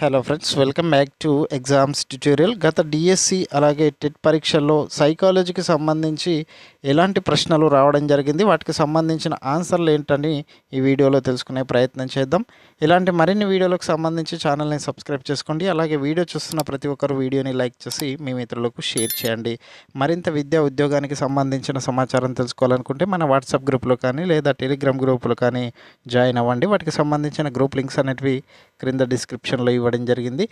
Hello friends, welcome back to exams tutorial. గత DSC అలాగే TET పరీక్షల్లో సైకాలజీకి సంబంధించి ఎలాంటి ప్రశ్నలు రావడం జరిగింది, వాటికి సంబంధించిన ఆన్సర్లు ఏంటని ఈ వీడియోలో తెలుసుకునే ప్రయత్నం చేద్దాం. ఇలాంటి మరిన్ని వీడియోలకు సంబంధించి ఛానల్ని సబ్స్క్రైబ్ చేసుకోండి. అలాగే వీడియో చూస్తున్న ప్రతి ఒక్కరు వీడియోని లైక్ చేసి మీ మిత్రులకు షేర్ చేయండి. మరింత విద్యా ఉద్యోగానికి సంబంధించిన సమాచారం తెలుసుకోవాలనుకుంటే మన వాట్సాప్ గ్రూప్లో కానీ లేదా టెలిగ్రామ్ గ్రూపులో కానీ జాయిన్ అవ్వండి. వాటికి సంబంధించిన గ్రూప్ లింక్స్ అనేటివి క్రింద డిస్క్రిప్షన్లో ఇవ్వడం జరిగింది.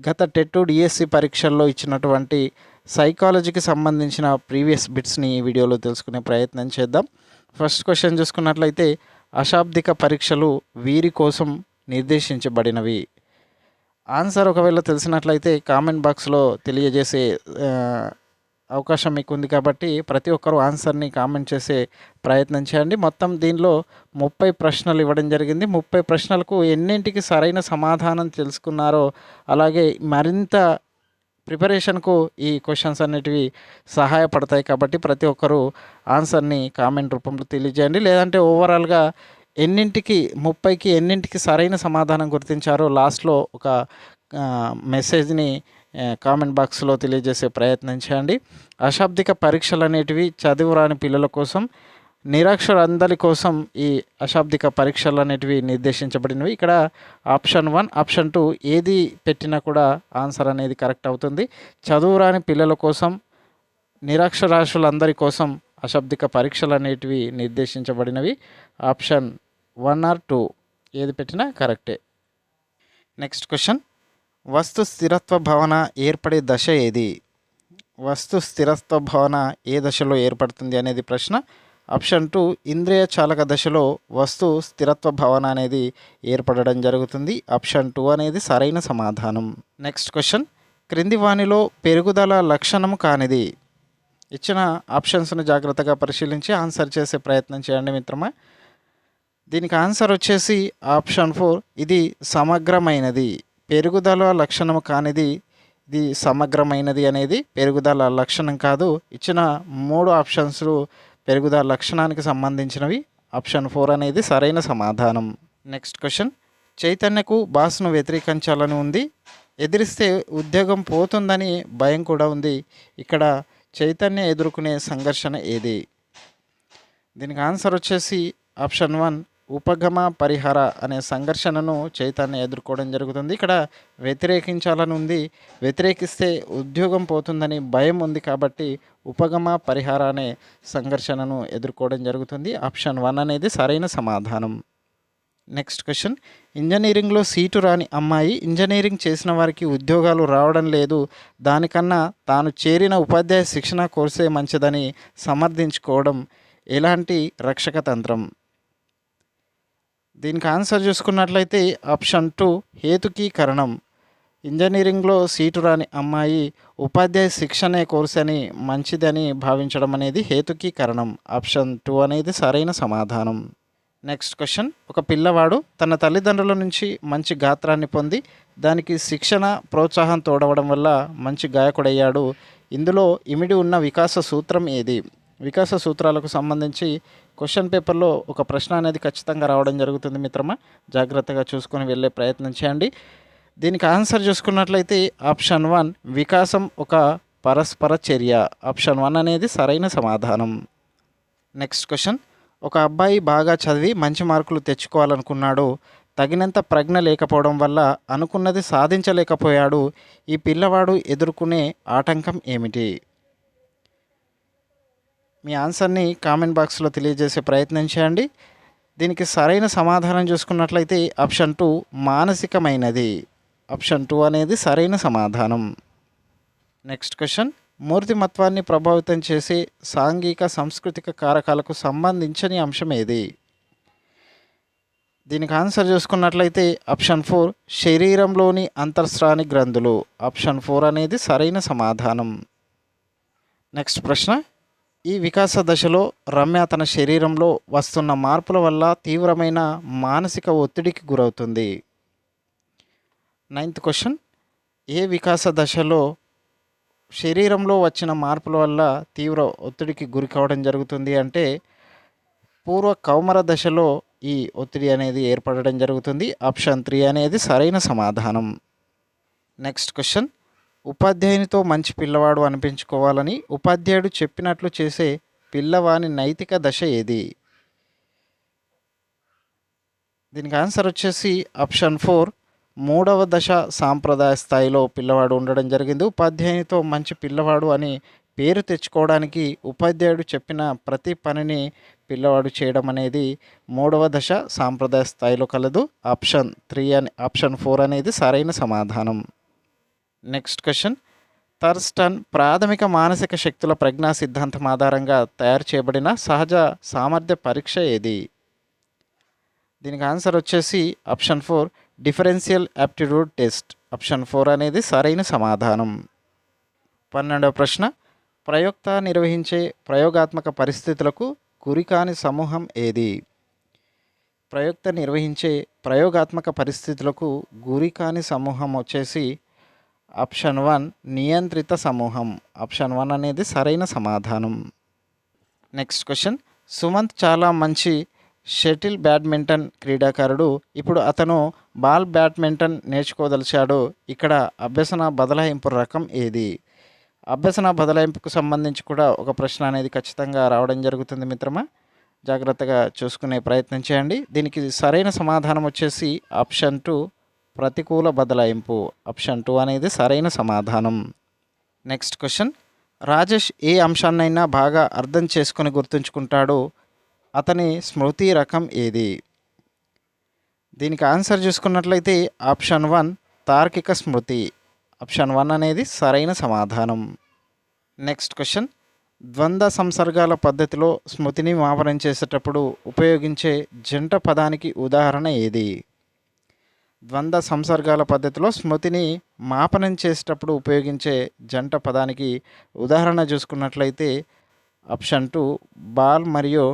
గత టెట్ డిఎస్సి పరీక్షల్లో ఇచ్చినటువంటి సైకాలజీకి సంబంధించిన ప్రీవియస్ బిట్స్ని ఈ వీడియోలో తెలుసుకునే ప్రయత్నం చేద్దాం. ఫస్ట్ క్వశ్చన్ చూసుకున్నట్లయితే, అశాబ్దిక పరీక్షలు వీరి కోసం నిర్దేశించబడినవి. ఆన్సర్ ఒకవేళ తెలిసినట్లయితే కామెంట్ బాక్స్లో తెలియజేసే అవకాశం మీకు ఉంది కాబట్టి ప్రతి ఒక్కరూ ఆన్సర్ని కామెంట్ చేసే ప్రయత్నం చేయండి. మొత్తం దీనిలో 30 ప్రశ్నలు ఇవ్వడం జరిగింది. 30 ప్రశ్నలకు ఎన్నింటికి సరైన సమాధానం తెలుసుకున్నారో, అలాగే మరింత ప్రిపరేషన్కు ఈ క్వశ్చన్స్ అనేటివి సహాయపడతాయి కాబట్టి ప్రతి ఒక్కరూ ఆన్సర్ని కామెంట్ రూపంలో తెలియజేయండి. లేదంటే ఓవరాల్గా 30కి ఎన్నింటికి సరైన సమాధానం గుర్తించారో లాస్ట్లో ఒక మెసేజ్ని కామెంట్ బాక్స్లో తెలియజేసే ప్రయత్నం చేయండి. అశాబ్దిక పరీక్షలు అనేటివి చదువురాని పిల్లల కోసం, నిరక్షరందరి కోసం ఈ అశాబ్దిక పరీక్షలు అనేటివి నిర్దేశించబడినవి. ఇక్కడ ఆప్షన్ 1, ఆప్షన్ 2 ఏది పెట్టినా కూడా ఆన్సర్ అనేది కరెక్ట్ అవుతుంది. చదువురాని పిల్లల కోసం, నిరక్షరాస్యులందరి కోసం అశాబ్దిక పరీక్షలు అనేటివి నిర్దేశించబడినవి. ఆప్షన్ 1 or 2 ఏది పెట్టినా కరెక్టే. నెక్స్ట్ క్వశ్చన్, వస్తు స్థిరత్వ భావన ఏర్పడే దశ ఏది? వస్తు స్థిరత్వ భావన ఏ దశలో ఏర్పడుతుంది అనేది ప్రశ్న. ఆప్షన్ 2 ఇంద్రియ చాలక దశలో వస్తు స్థిరత్వ భావన అనేది ఏర్పడడం జరుగుతుంది. ఆప్షన్ 2 అనేది సరైన సమాధానం. నెక్స్ట్ క్వశ్చన్, క్రింది వానిలో పెరుగుదల లక్షణం కానిది. ఇచ్చిన ఆప్షన్స్ను జాగ్రత్తగా పరిశీలించి ఆన్సర్ చేసే ప్రయత్నం చేయండి మిత్రమా. దీనికి ఆన్సర్ వచ్చేసి ఆప్షన్ 4, ఇది సమగ్రమైనది. పెరుగుదల లక్షణం కానిది ఇది సమగ్రమైనది అనేది పెరుగుదల లక్షణం కాదు. ఇచ్చిన 3 ఆప్షన్స్ పెరుగుదల లక్షణానికి సంబంధించినవి. ఆప్షన్ 4 అనేది సరైన సమాధానం. నెక్స్ట్ క్వశ్చన్, చైతన్యకు బాస్ను వ్యతిరేకించాలని ఉంది, ఎదిరిస్తే ఉద్యోగం పోతుందని భయం కూడా ఉంది. ఇక్కడ చైతన్య ఎదుర్కొనే సంఘర్షణ ఏది? దీనికి ఆన్సర్ వచ్చేసి ఆప్షన్ 1, ఉపగమ పరిహార అనే సంఘర్షణను చైతన్య ఎదుర్కోవడం జరుగుతుంది. ఇక్కడ వ్యతిరేకించాలని ఉంది, వ్యతిరేకిస్తే ఉద్యోగం పోతుందని భయం ఉంది కాబట్టి ఉపగమ పరిహార అనే సంఘర్షణను ఎదుర్కోవడం జరుగుతుంది. ఆప్షన్ 1 అనేది సరైన సమాధానం. నెక్స్ట్ క్వశ్చన్, ఇంజనీరింగ్లో సీటు రాని అమ్మాయి ఇంజనీరింగ్ చేసిన వారికి ఉద్యోగాలు రావడం లేదు, దానికన్నా తాను చేరిన ఉపాధ్యాయ శిక్షణ కోర్సే మంచిదని సమర్థించుకోవడం ఎలాంటి రక్షక తంత్రం? దీనికి ఆన్సర్ చూసుకున్నట్లయితే ఆప్షన్ 2, హేతుకీకరణం. ఇంజనీరింగ్లో సీటు రాని అమ్మాయి ఉపాధ్యాయ శిక్షణే కోర్సు అని మంచిదని భావించడం అనేది హేతుకీకరణం. ఆప్షన్ 2 అనేది సరైన సమాధానం. నెక్స్ట్ క్వశ్చన్, ఒక పిల్లవాడు తన తల్లిదండ్రుల నుంచి మంచి గాత్రాన్ని పొంది దానికి శిక్షణ ప్రోత్సాహం తోడవడం వల్ల మంచి గాయకుడయ్యాడు. ఇందులో ఇమిడి ఉన్న వికాస సూత్రం ఏది? వికాస సూత్రాలకు సంబంధించి క్వశ్చన్ పేపర్లో ఒక ప్రశ్న అనేది ఖచ్చితంగా రావడం జరుగుతుంది మిత్రమా. జాగ్రత్తగా చూసుకొని వెళ్ళే ప్రయత్నం చేయండి. దీనికి ఆన్సర్ చూసుకున్నట్లయితే ఆప్షన్ 1, వికాసం ఒక పరస్పర చర్య. ఆప్షన్ 1 అనేది సరైన సమాధానం. నెక్స్ట్ క్వశ్చన్, ఒక అబ్బాయి బాగా చదివి మంచి మార్కులు తెచ్చుకోవాలనుకున్నాడు, తగినంత ప్రజ్ఞ లేకపోవడం వల్ల అనుకున్నది సాధించలేకపోయాడు. ఈ పిల్లవాడు ఎదుర్కొనే ఆటంకం ఏమిటి? మీ ఆన్సర్ని కామెంట్ బాక్స్లో తెలియజేసే ప్రయత్నం చేయండి. దీనికి సరైన సమాధానం చూసుకున్నట్లయితే ఆప్షన్ 2, మానసికమైనది. ఆప్షన్ 2 అనేది సరైన సమాధానం. నెక్స్ట్ క్వశ్చన్, మూర్తిమత్వాన్ని ప్రభావితం చేసే సాంఘిక సాంస్కృతిక కారకాలకు సంబంధించని అంశం ఏది? దీనికి ఆన్సర్ చూసుకున్నట్లయితే ఆప్షన్ 4, శరీరంలోని అంతర్స్రాని గ్రంథులు. ఆప్షన్ 4 అనేది సరైన సమాధానం. నెక్స్ట్ ప్రశ్న, ఈ వికాస దశలో రమ్య తన శరీరంలో వస్తున్న మార్పుల వల్ల తీవ్రమైన మానసిక ఒత్తిడికి గురవుతుంది. 9th క్వశ్చన్, ఏ వికాస దశలో శరీరంలో వచ్చిన మార్పుల వల్ల తీవ్ర ఒత్తిడికి గురి కావడం జరుగుతుంది అంటే పూర్వ కౌమర దశలో ఈ ఒత్తిడి అనేది ఏర్పడడం జరుగుతుంది. ఆప్షన్ 3 అనేది సరైన సమాధానం. నెక్స్ట్ క్వశ్చన్, ఉపాధ్యాయునితో మంచి పిల్లవాడు అనిపించుకోవాలని ఉపాధ్యాయుడు చెప్పినట్లు చేసే పిల్లవాని నైతిక దశ ఏది? దీనికి ఆన్సర్ వచ్చేసి ఆప్షన్ 4, మూడవ దశ సాంప్రదాయ స్థాయిలో పిల్లవాడు ఉండడం జరిగింది. ఉపాధ్యాయునితో మంచి పిల్లవాడు అని పేరు తెచ్చుకోవడానికి ఉపాధ్యాయుడు చెప్పిన ప్రతి పనిని పిల్లవాడు చేయడం అనేది మూడవ దశ సాంప్రదాయ స్థాయిలో కలదు. ఆప్షన్ 4 అనేది సరైన సమాధానం. నెక్స్ట్ క్వశ్చన్, థర్స్టన్ ప్రాథమిక మానసిక శక్తుల ప్రజ్ఞా సిద్ధాంతం ఆధారంగా తయారు చేయబడిన సహజ సామర్థ్య పరీక్ష ఏది? దీనికి ఆన్సర్ వచ్చేసి option 4, differential aptitude test. Option 4 అనేది సరైన సమాధానం. 12వ ప్రశ్న, ప్రయోక్త నిర్వహించే ప్రయోగాత్మక పరిస్థితులకు గురికాని సమూహం ఏది? ప్రయోక్త నిర్వహించే ప్రయోగాత్మక పరిస్థితులకు గురికాని సమూహం వచ్చేసి ఆప్షన్ 1, నియంత్రిత సమూహం. ఆప్షన్ 1 అనేది సరైన సమాధానం. నెక్స్ట్ క్వశ్చన్, సుమంత్ చాలా మంచి షటిల్ బ్యాడ్మింటన్ క్రీడాకారుడు. ఇప్పుడు అతను బాల్ బ్యాడ్మింటన్ నేర్చుకోదలిచాడు. ఇక్కడ అభ్యసన బదలాయింపు రకం ఏది? అభ్యసన బదలాయింపుకు సంబంధించి కూడా ఒక ప్రశ్న అనేది ఖచ్చితంగా రావడం జరుగుతుంది మిత్రమా. జాగ్రత్తగా చూసుకునే ప్రయత్నం చేయండి. దీనికి సరైన సమాధానం వచ్చేసి ఆప్షన్ 2, ప్రతికూల బదలాయింపు. ఆప్షన్ 2 అనేది సరైన సమాధానం. నెక్స్ట్ క్వశ్చన్, రాజేష్ ఏ అంశాన్నైనా బాగా అర్థం చేసుకొని గుర్తుంచుకుంటాడు. అతని స్మృతి రకం ఏది? దీనికి ఆన్సర్ చూసుకున్నట్లయితే ఆప్షన్ 1, తార్కిక స్మృతి. ఆప్షన్ 1 అనేది సరైన సమాధానం. నెక్స్ట్ క్వశ్చన్, ద్వంద్వ సంసర్గాల పద్ధతిలో స్మృతిని మాపనం చేసేటప్పుడు ఉపయోగించే జంట పదానికి ఉదాహరణ ఏది? ద్వంద్వ సంసర్గాల పద్ధతిలో స్మృతిని మాపనం చేసేటప్పుడు ఉపయోగించే జంట పదానికి ఉదాహరణ చూసుకున్నట్లయితే ఆప్షన్ 2, బాల్ మరియు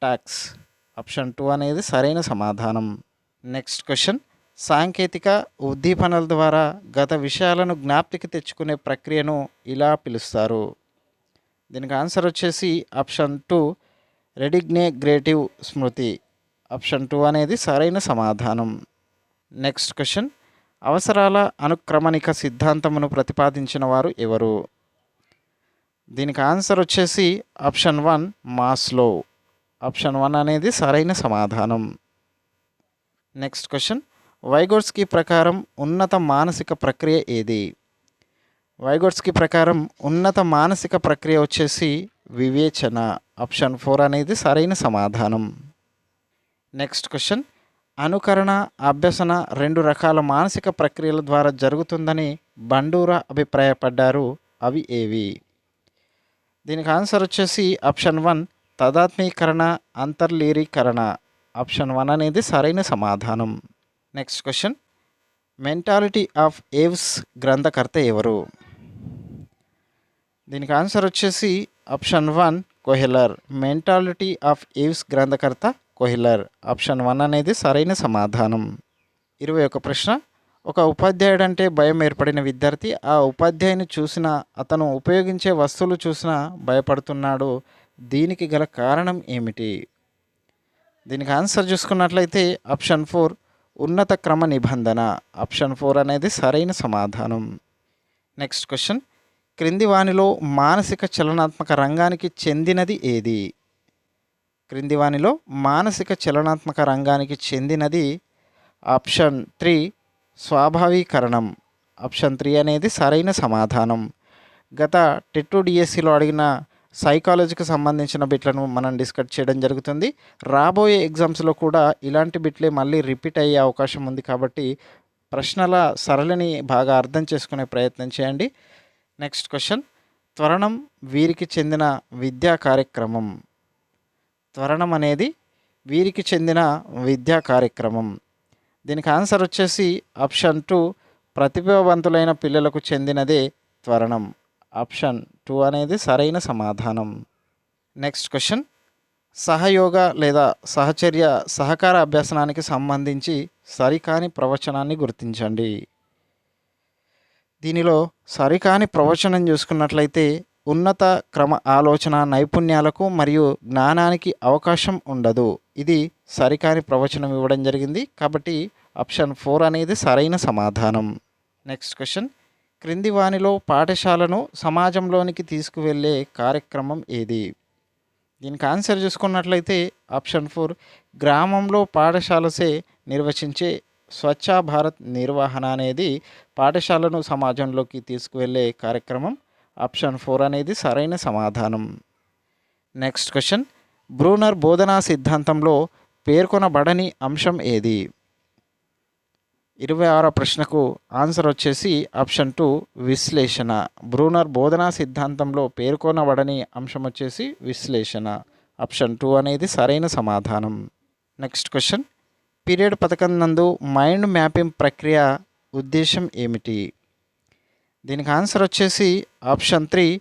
టాక్స్. ఆప్షన్ 2 అనేది సరైన సమాధానం. నెక్స్ట్ క్వశ్చన్, సాంకేతిక ఉద్దీపనల ద్వారా గత విషయాలను జ్ఞాప్తికి తెచ్చుకునే ప్రక్రియను ఇలా పిలుస్తారు. దీనికి ఆన్సర్ వచ్చేసి ఆప్షన్ 2, రెడిగ్నేగ్రేటివ్ స్మృతి. ఆప్షన్ 2 అనేది సరైన సమాధానం. నెక్స్ట్ క్వశ్చన్, అవసరాల అనుక్రమణిక సిద్ధాంతమును ప్రతిపాదించిన వారు ఎవరు? దీనికి ఆన్సర్ వచ్చేసి ఆప్షన్ 1, మాస్లో. ఆప్షన్ 1 అనేది సరైన సమాధానం. నెక్స్ట్ క్వశ్చన్, వైగోట్స్కీ ప్రకారం ఉన్నత మానసిక ప్రక్రియ ఏది? వైగోట్స్కీ ప్రకారం ఉన్నత మానసిక ప్రక్రియ వచ్చేసి వివేచన. ఆప్షన్ 4 అనేది సరైన సమాధానం. నెక్స్ట్ క్వశ్చన్, అనుకరణ, అభ్యసన 2 రకాల మానసిక ప్రక్రియల ద్వారా జరుగుతుందని బండూరా అభిప్రాయపడ్డారు. అవి ఏవి? దీనికి ఆన్సర్ వచ్చేసి ఆప్షన్ 1, తదాత్మీకరణ, అంతర్లీరీకరణ. ఆప్షన్ 1 అనేది సరైన సమాధానం. Next question, mentality of Aves గ్రంథకర్త ఎవరు? దీనికి ఆన్సర్ వచ్చేసి ఆప్షన్ 1, కొహెలర్. మెంటాలిటీ ఆఫ్ ఏవ్స్ గ్రంథకర్త కొహెలర్. ఆప్షన్ 1 అనేది సరైన సమాధానం. 21వ ప్రశ్న, ఒక ఉపాధ్యాయుడు అంటే భయం ఏర్పడిన విద్యార్థి ఆ ఉపాధ్యాయుని చూసిన, అతను ఉపయోగించే వస్తువులు చూసినా భయపడుతున్నాడు. దీనికి గల కారణం ఏమిటి? దీనికి ఆన్సర్ చూసుకున్నట్లయితే ఆప్షన్ 4, ఉన్నత క్రమ నిబంధన. ఆప్షన్ 4 అనేది సరైన సమాధానం. నెక్స్ట్ క్వశ్చన్, క్రింది వానిలో మానసిక చలనాత్మక రంగానికి చెందినది ఏది? క్రింది వానిలో మానసిక చలనాత్మక రంగానికి చెందినది ఆప్షన్ 3, స్వాభావీకరణం. ఆప్షన్ 3 అనేది సరైన సమాధానం. గత టెట్ డిఎస్సిలో అడిగిన సైకాలజీకి సంబంధించిన బిట్లను మనం డిస్కస్ చేయడం జరుగుతుంది. రాబోయే ఎగ్జామ్స్లో కూడా ఇలాంటి బిట్లే మళ్ళీ రిపీట్ అయ్యే అవకాశం ఉంది. కాబట్టి ప్రశ్నల సరళిని బాగా అర్థం చేసుకునే ప్రయత్నం చేయండి. నెక్స్ట్ క్వశ్చన్, త్వరణం వీరికి చెందిన విద్యా కార్యక్రమం. త్వరణం అనేది వీరికి చెందిన విద్యా కార్యక్రమం. దీనికి ఆన్సర్ వచ్చేసి ఆప్షన్ 2, ప్రతిభావంతులైన పిల్లలకు చెందినదే త్వరణం. ఆప్షన్ 2 అనేది సరైన సమాధానం. నెక్స్ట్ క్వశ్చన్, సహయోగ లేదా సహచర్య సహకార అభ్యసనానికి సంబంధించి సరికాని ప్రవచనాన్ని గుర్తించండి. దీనిలో సరికాని ప్రవచనం చూసుకున్నట్లయితే ఉన్నత క్రమ ఆలోచన నైపుణ్యాలకు మరియు జ్ఞానానికి అవకాశం ఉండదు. ఇది సరికాని ప్రవచనం ఇవ్వడం జరిగింది. కాబట్టి ఆప్షన్ 4 అనేది సరైన సమాధానం. నెక్స్ట్ క్వశ్చన్, క్రింది వానిలో పాఠశాలను సమాజంలోనికి తీసుకువెళ్ళే కార్యక్రమం ఏది? దీనికి ఆన్సర్ చూసుకున్నట్లయితే ఆప్షన్ 4 గ్రామంలో పాఠశాలసే నిర్వచించే స్వచ్ఛ భారత్ నిర్వహణ అనేది పాఠశాలను సమాజంలోకి తీసుకువెళ్ళే కార్యక్రమం. ఆప్షన్ 4 అనేది సరైన సమాధానం. నెక్స్ట్ క్వశ్చన్, బ్రూనర్ బోధనా సిద్ధాంతంలో పేర్కొనబడని అంశం ఏది? 26వ ప్రశ్నకు ఆన్సర్ వచ్చేసి ఆప్షన్ 2 విశ్లేషణ. బ్రూనర్ బోధనా సిద్ధాంతంలో పేర్కొనబడని అంశం వచ్చేసి విశ్లేషణ. ఆప్షన్ 2 అనేది సరైన సమాధానం. నెక్స్ట్ క్వశ్చన్, పీరియడ్ పథకం నందు మైండ్ మ్యాపింగ్ ప్రక్రియ ఉద్దేశం ఏమిటి? దీనికి ఆన్సర్ వచ్చేసి ఆప్షన్ 3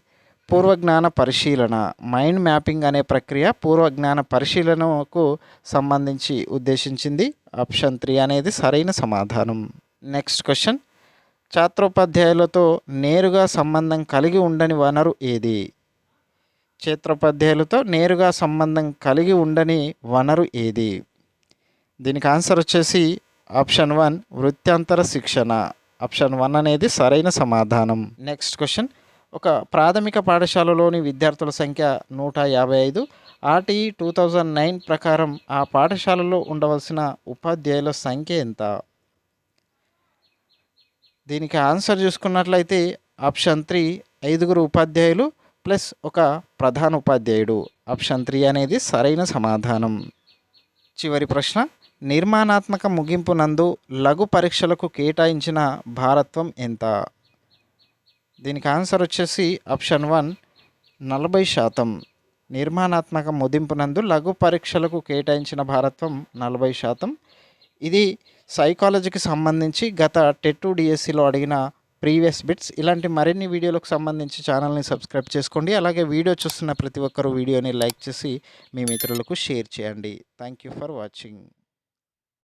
పూర్వజ్ఞాన పరిశీలన. మైండ్ మ్యాపింగ్ అనే ప్రక్రియ పూర్వజ్ఞాన పరిశీలనకు సంబంధించి ఉద్దేశించింది. ఆప్షన్ 3 అనేది సరైన సమాధానం. నెక్స్ట్ క్వశ్చన్, ఛాత్రోపాధ్యాయులతో నేరుగా సంబంధం కలిగి ఉండని వనరు ఏది? క్షేత్రోపాధ్యాయులతో నేరుగా సంబంధం కలిగి ఉండని వనరు ఏది? దీనికి ఆన్సర్ వచ్చేసి ఆప్షన్ 1 వృత్యాంతర శిక్షణ. ఆప్షన్ 1 అనేది సరైన సమాధానం. నెక్స్ట్ క్వశ్చన్, ఒక ప్రాథమిక పాఠశాలలోని విద్యార్థుల సంఖ్య 155. ఆర్టీఈ 2009 ప్రకారం ఆ పాఠశాలలో ఉండవలసిన ఉపాధ్యాయుల సంఖ్య ఎంత? దీనికి ఆన్సర్ చూసుకున్నట్లయితే ఆప్షన్ 3 5 ఉపాధ్యాయులు ప్లస్ ఒక ప్రధాన ఉపాధ్యాయుడు. ఆప్షన్ 3 అనేది సరైన సమాధానం. చివరి ప్రశ్న, నిర్మాణాత్మక ముగింపు నందు లఘు పరీక్షలకు కేటాయించిన భారత్వం ఎంత? దీనికి ఆన్సర్ వచ్చేసి ఆప్షన్ 1 40%. నిర్మాణాత్మక ముగింపు నందు లఘు పరీక్షలకు కేటాయించిన భారత్వం 40%. ఇది సైకాలజీకి సంబంధించి గత టెట్ డిఎస్సిలో అడిగిన ప్రీవియస్ బిట్స్. ఇలాంటి మరిన్ని వీడియోలకు సంబంధించి ఛానల్ని సబ్స్క్రైబ్ చేసుకోండి. అలాగే వీడియో చూస్తున్న ప్రతి ఒక్కరు వీడియోని లైక్ చేసి మీ మిత్రులకు షేర్ చేయండి. Thank you for watching.